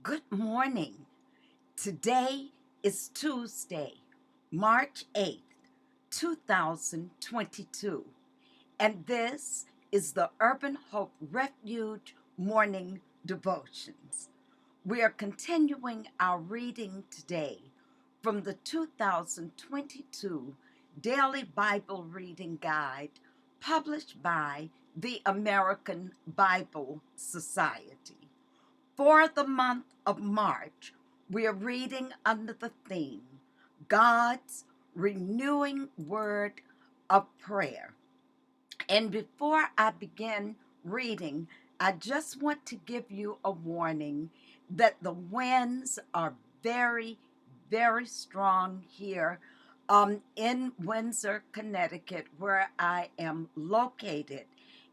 Good morning. Today is Tuesday, March 8th, 2022, and this is the Urban Hope Refuge Morning Devotions. We are continuing our reading today from the 2022 Daily Bible Reading Guide published by the American Bible Society. For the month of March, we are reading under the theme, God's Renewing Word of Prayer. And before I begin reading, I just want to give you a warning that the winds are very, very strong here in Windsor, Connecticut, where I am located.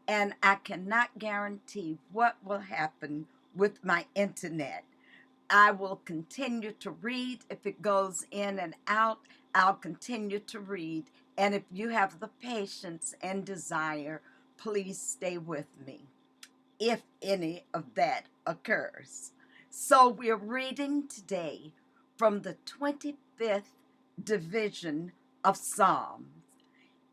And I cannot guarantee what will happen with my internet. I will continue to read. If it goes in and out, I'll continue to read. And if you have the patience and desire, please stay with me if any of that occurs. So we're reading today from the 25th division of Psalms.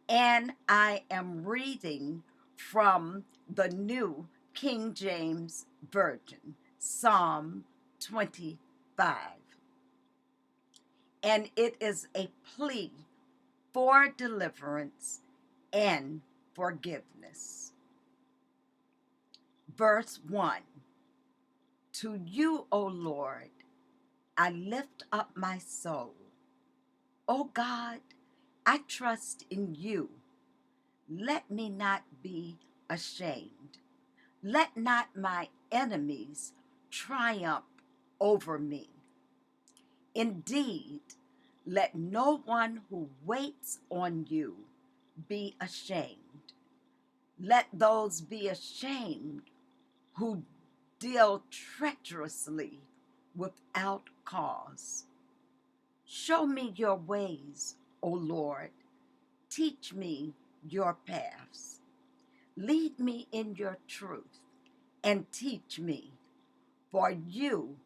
And I am reading from the New King James Version, Psalm 25. And it is a plea for deliverance and forgiveness. Verse 1. To you, O Lord, I lift up my soul. O God, I trust in you. Let me not be ashamed. Let not my enemies triumph over me. Indeed, let no one who waits on you be ashamed. Let those be ashamed who deal treacherously without cause. Show me your ways, O Lord. Teach me your paths. Lead me in your truth and teach me, for you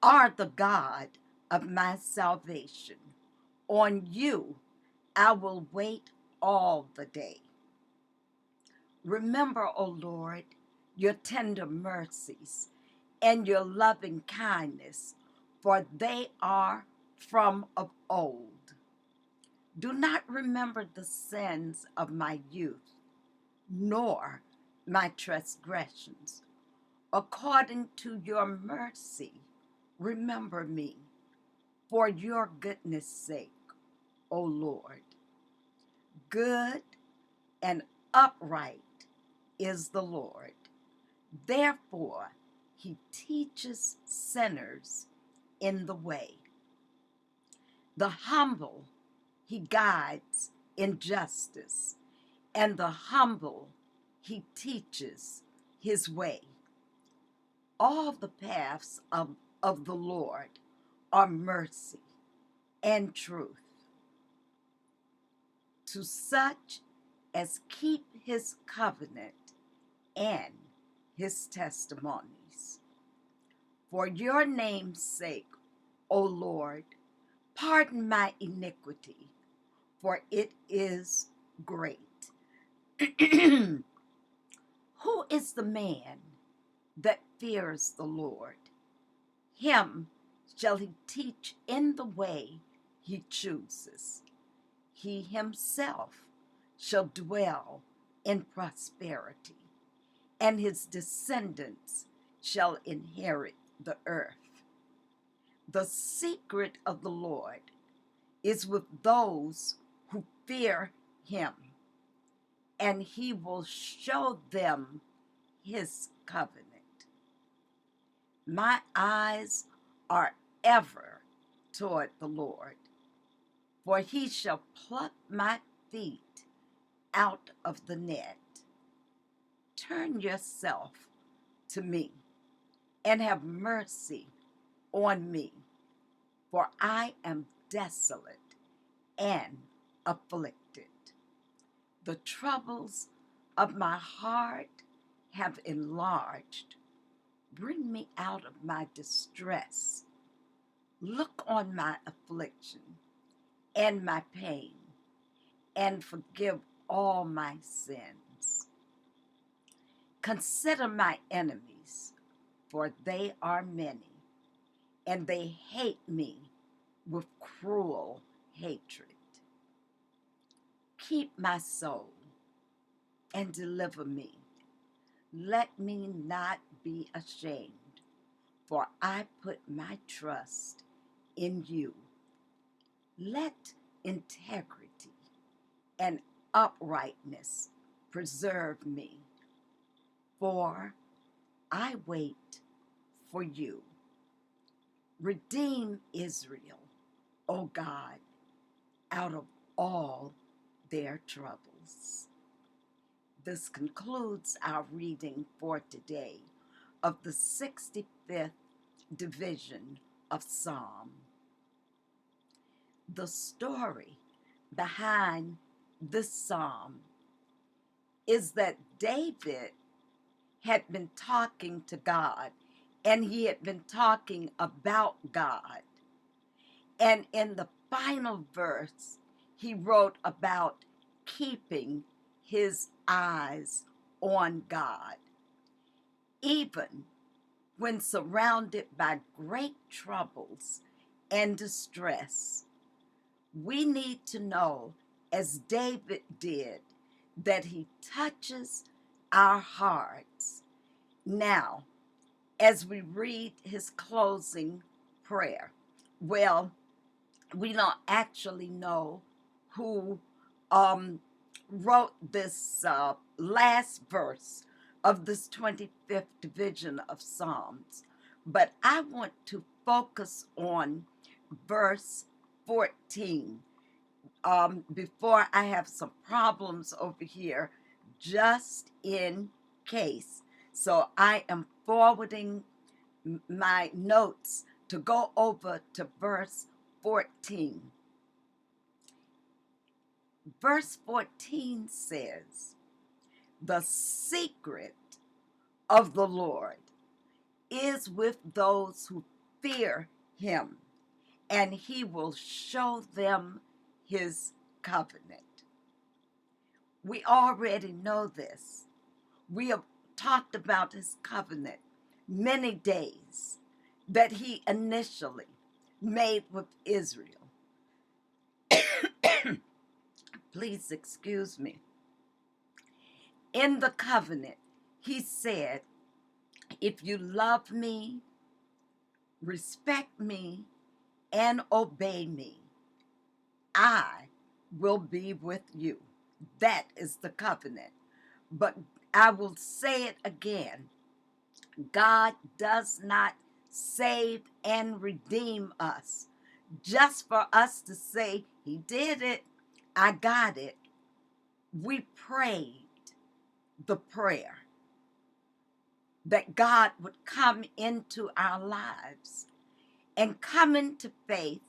are the God of my salvation. On you I will wait all the day. Remember, O Lord, your tender mercies and your loving kindness, for they are from of old. Do not remember the sins of my youth, nor my transgressions. According to your mercy, remember me, for your goodness' sake, O Lord. Good and upright is the Lord. Therefore, he teaches sinners in the way. The humble he guides in justice, and the humble he teaches his way. All the paths of the Lord are mercy and truth to such as keep his covenant and his testimonies. For your name's sake, O Lord, pardon my iniquity, for it is great. Who is the man that fears the Lord? Him shall he teach in the way he chooses. He himself shall dwell in prosperity, and his descendants shall inherit the earth. The secret of the Lord is with those who fear him, and he will show them his covenant. My eyes are ever toward the Lord, for he shall pluck my feet out of the net. Turn yourself to me and have mercy on me, for I am desolate and afflicted. The troubles of my heart have enlarged. Bring me out of my distress. Look on my affliction and my pain, and forgive all my sins. Consider my enemies, for they are many, and they hate me with cruel hatred. Keep my soul and deliver me. Let me not be ashamed, for I put my trust in you. Let integrity and uprightness preserve me, for I wait for you. Redeem Israel, O God, out of all their troubles. This concludes our reading for today of the 65th division of Psalm. The story behind this psalm is that David had been talking to God, and he had been talking about God. And in the final verse, he wrote about keeping his eyes on God. Even when surrounded by great troubles and distress, we need to know, as David did, that he touches our hearts. Now, as we read his closing prayer, well, we don't actually know who wrote this last verse of this 25th division of Psalms, but I want to focus on verse 14 before I have some problems over here, just in case. So I am forwarding my notes to go over to verse 14. Verse 14 says, "The secret of the Lord is with those who fear him, and he will show them his covenant." We already know this. We have talked about his covenant many days that he initially made with Israel. Please excuse me. In the covenant, he said, if you love me, respect me, and obey me, I will be with you. That is the covenant. But I will say it again. God does not save and redeem us just for us to say, he did it, I got it. We prayed the prayer that God would come into our lives. And coming to faith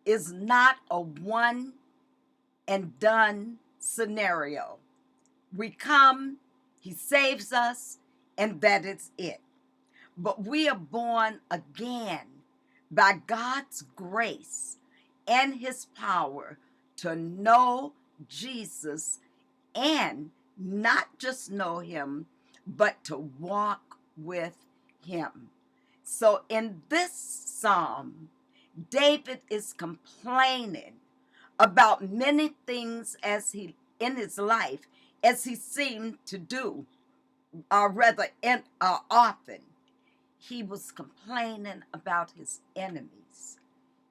is not a one and done scenario. We come, he saves us, and that is it. But we are born again by God's grace and his power to know Jesus, and not just know him, but to walk with him. So in this psalm, David is complaining about many things as he in his life, as he seemed to do, or rather often. He was complaining about his enemies,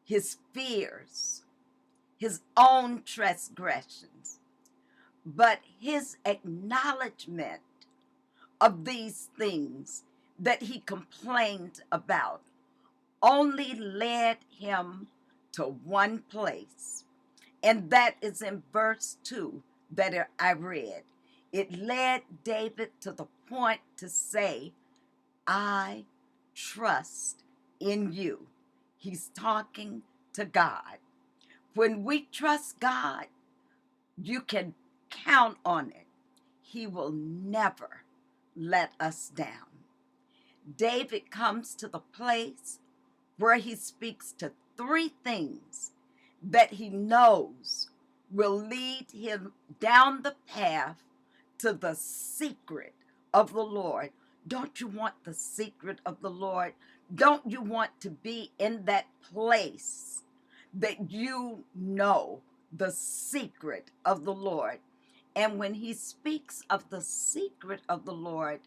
his fears, his own transgressions. But his acknowledgement of these things that he complained about only led him to one place. And that is in verse 2 that I read. It led David to the point to say, I trust in you. He's talking to God. When we trust God, you can count on it. He will never let us down. David comes to the place where he speaks to three things that he knows will lead him down the path to the secret of the Lord. Don't you want the secret of the Lord? Don't you want to be in that place that you know the secret of the Lord? And when he speaks of the secret of the Lord,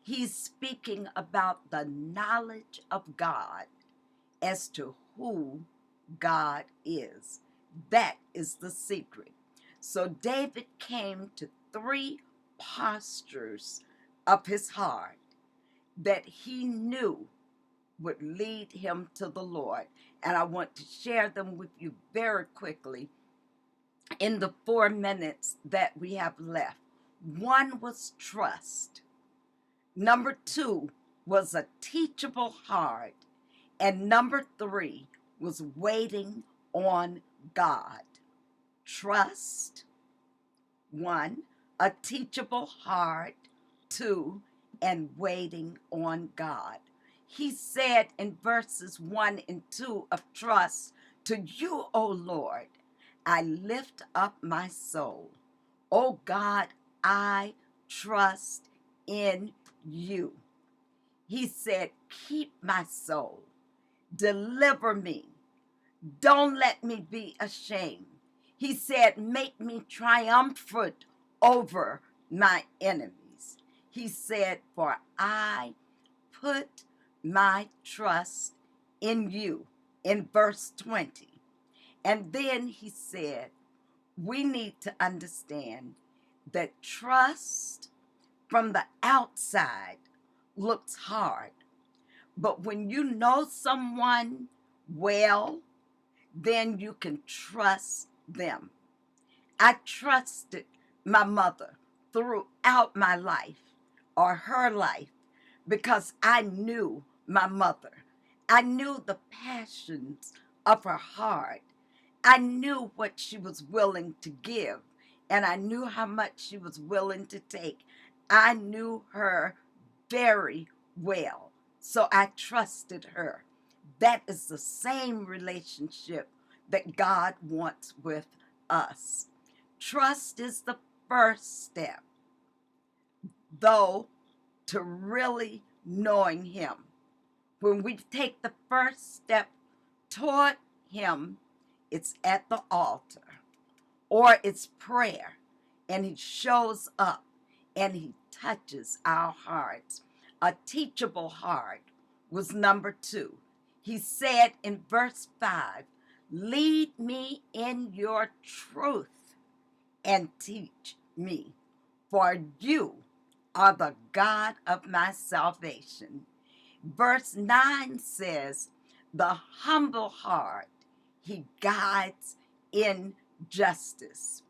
he's speaking about the knowledge of God as to who God is. That is the secret. So David came to three postures of his heart that he knew would lead him to the Lord. And I want to share them with you very quickly in the 4 minutes that we have left. One was trust. Number two was a teachable heart. And number three was waiting on God. Trust, one, a teachable heart, two, and waiting on God. He said in verses 1 and 2 of trust, to you, O Lord, I lift up my soul. O God, I trust in you. He said, keep my soul. Deliver me. Don't let me be ashamed. He said, make me triumphant over my enemies. He said, for I put my trust in you, in verse 20. And then he said, we need to understand that trust from the outside looks hard. But when you know someone well, then you can trust them. I trusted my mother throughout my life, or her life, because I knew my mother. I knew the passions of her heart. I knew what she was willing to give, and I knew how much she was willing to take. I knew her very well, so I trusted her. That is the same relationship that God wants with us. Trust is the first step, though, to really knowing Him. When we take the first step toward Him, it's at the altar or it's prayer, and He shows up and He touches our hearts. A teachable heart was number two. He said in verse 5, lead me in your truth and teach me, for you are the God of my salvation. Verse 9 says, the humble heart He guides in justice,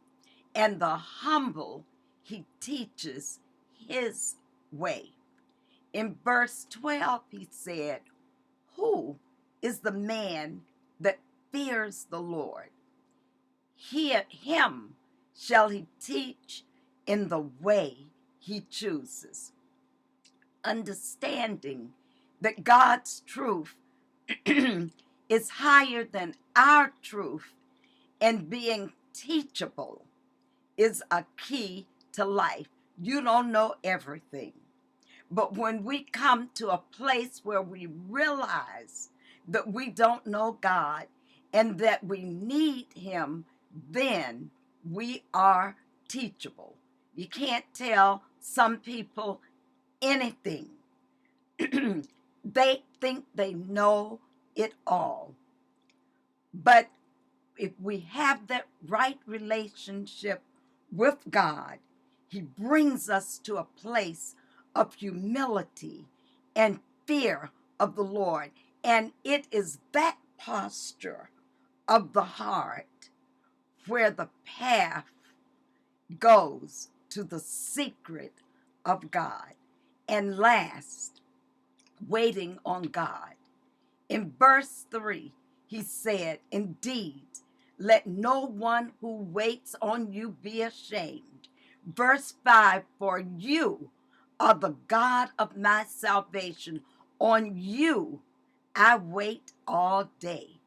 and the humble He teaches His way. In verse 12, he said, who is the man that fears the Lord? Him shall He teach in the way He chooses. Understanding that God's truth is higher than our truth, and being teachable is a key to life. You don't know everything. But when we come to a place where we realize that we don't know God and that we need Him, then we are teachable. You can't tell some people anything. They think they know it all. But if we have that right relationship with God, He brings us to a place of humility and fear of the Lord. And it is that posture of the heart where the path goes to the secret of God. And last, waiting on God. In verse 3, he said, indeed, let no one who waits on you be ashamed. Verse 5, for you are the God of my salvation. On you I wait all day.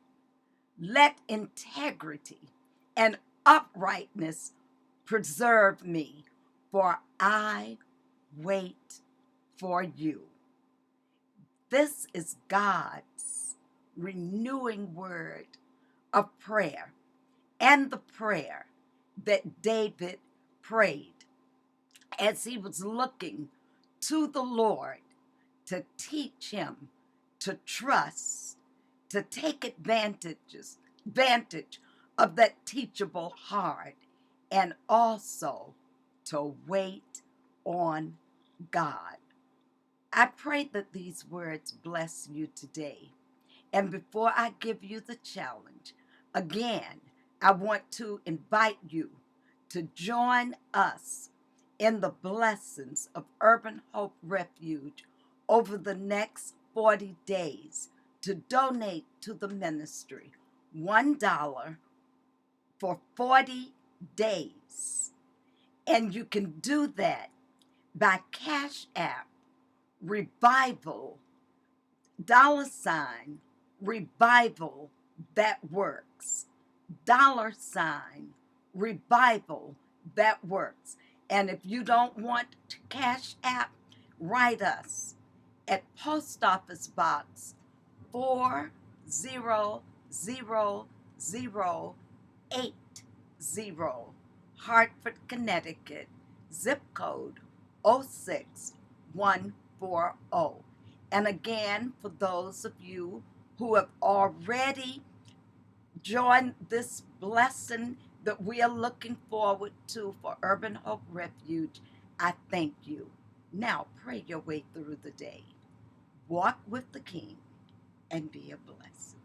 Let integrity and uprightness preserve me, for I wait for you. This is God's renewing word of prayer and the prayer that David prayed as he was looking to the Lord to teach him to trust, to take advantage of that teachable heart, and also to wait on God. I pray that these words bless you today. And before I give you the challenge, again, I want to invite you to join us in the blessings of Urban Hope Refuge over the next 40 days to donate to the ministry $1 for 40 days. And you can do that by Cash App, Revival, $ revival that works, $revival that works. And if you don't want to Cash App, write us at Post Office Box 40080, Hartford, Connecticut, zip code 06140. And again, for those of you who have already joined this blessing that we are looking forward to for Urban Hope Refuge, I thank you. Now pray your way through the day. Walk with the King and be a blessing.